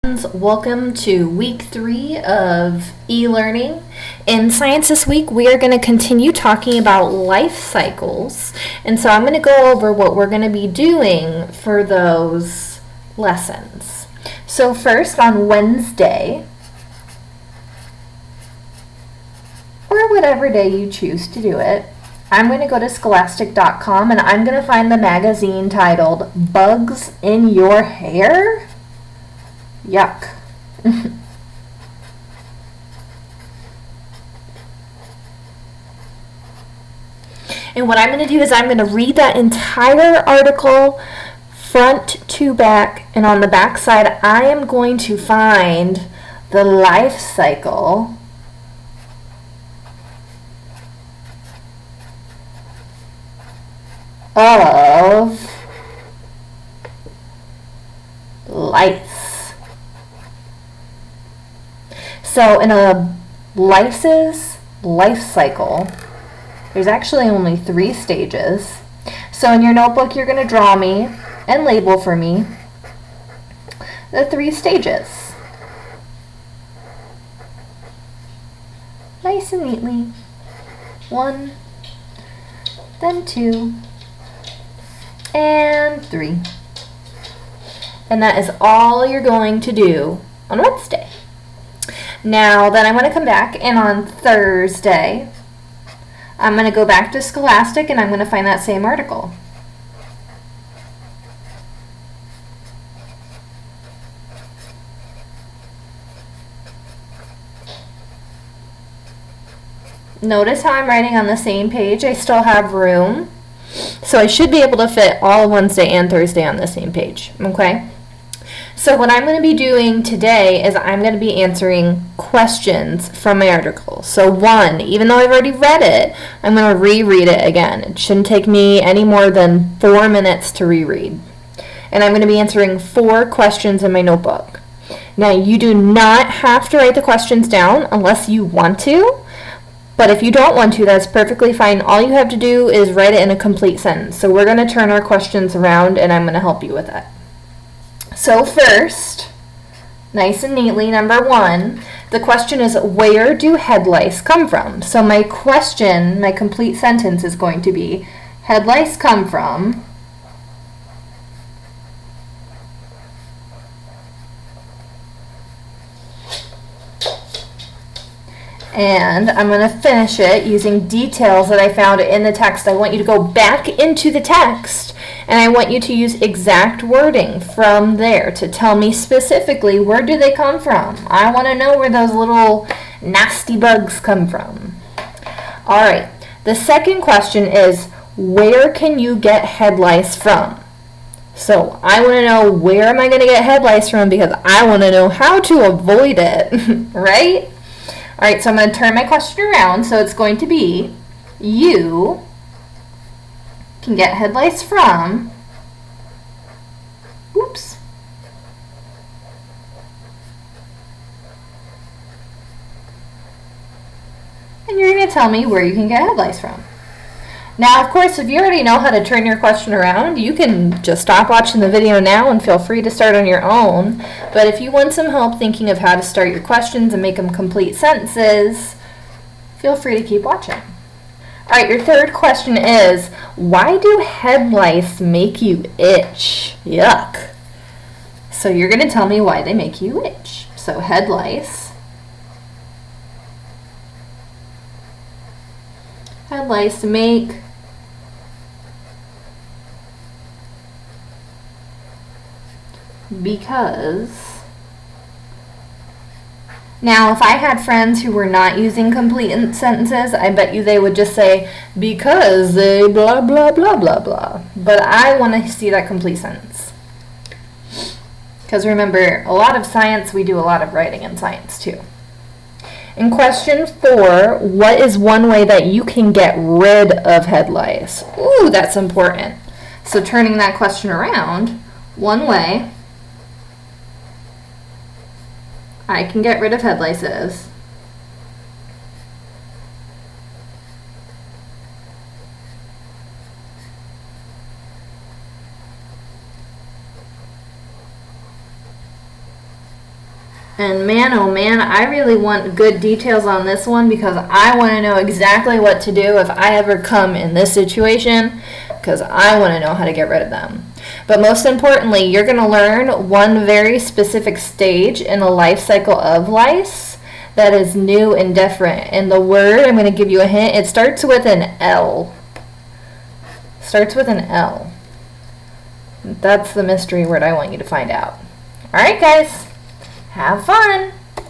Welcome to week 3 of e-learning. In Science This Week, we are going to continue talking about life cycles. And so I'm going to go over what we're going to be doing for those lessons. So first, on Wednesday, or whatever day you choose to do it, I'm going to go to scholastic.com and I'm going to find the magazine titled Bugs in Your Hair? Yuck. And what I'm going to do is I'm going to read that entire article front to back, and on the back side I am going to find the life cycle of lice. So in a lice's life cycle, there's actually only 3 stages. So in your notebook, you're going to draw me and label for me the 3 stages. Nice and neatly. 1, then 2, and 3. And that is all you're going to do on Wednesday. Now then I'm going to come back, and on Thursday I'm going to go back to Scholastic and I'm going to find that same article. Notice how I'm writing on the same page. I still have room. So I should be able to fit all Wednesday and Thursday on the same page. Okay? So what I'm going to be doing today is I'm going to be answering questions from my article. So 1, even though I've already read it, I'm going to reread it again. It shouldn't take me any more than 4 minutes to reread. And I'm going to be answering 4 questions in my notebook. Now, you do not have to write the questions down unless you want to. But if you don't want to, that's perfectly fine. All you have to do is write it in a complete sentence. So we're going to turn our questions around and I'm going to help you with that. So first, nice and neatly, number 1, the question is, where do head lice come from? So my question, my complete sentence is going to be, head lice come from and I'm going to finish it using details that I found in the text. I want you to go back into the text and I want you to use exact wording from there to tell me specifically, where do they come from? I want to know where those little nasty bugs come from. All right, the second question is, where can you get head lice from? So I want to know, where am I going to get head lice from, because I want to know how to avoid it, right? All right, so I'm going to turn my question around. So it's going to be, you can get head lice from, oops, and you're going to tell me where you can get head lice from. Now, of course, if you already know how to turn your question around, you can just stop watching the video now and feel free to start on your own. But if you want some help thinking of how to start your questions and make them complete sentences, feel free to keep watching. All right, your third question is, why do head lice make you itch? Yuck. So you're going to tell me why they make you itch. So head lice. Head lice make because. Now, if I had friends who were not using complete sentences, I bet you they would just say, because they blah, blah, blah, blah, blah. But I want to see that complete sentence. Because remember, a lot of science, we do a lot of writing in science too. In question 4, what is one way that you can get rid of head lice? Ooh, that's important. So turning that question around, one way I can get rid of head lice is And man, oh man, I really want good details on this one because I want to know exactly what to do if I ever come in this situation, because I want to know how to get rid of them. But most importantly, you're going to learn one very specific stage in the life cycle of lice that is new and different. And the word, I'm going to give you a hint, it starts with an L. Starts with an L. That's the mystery word I want you to find out. All right, guys. Have fun!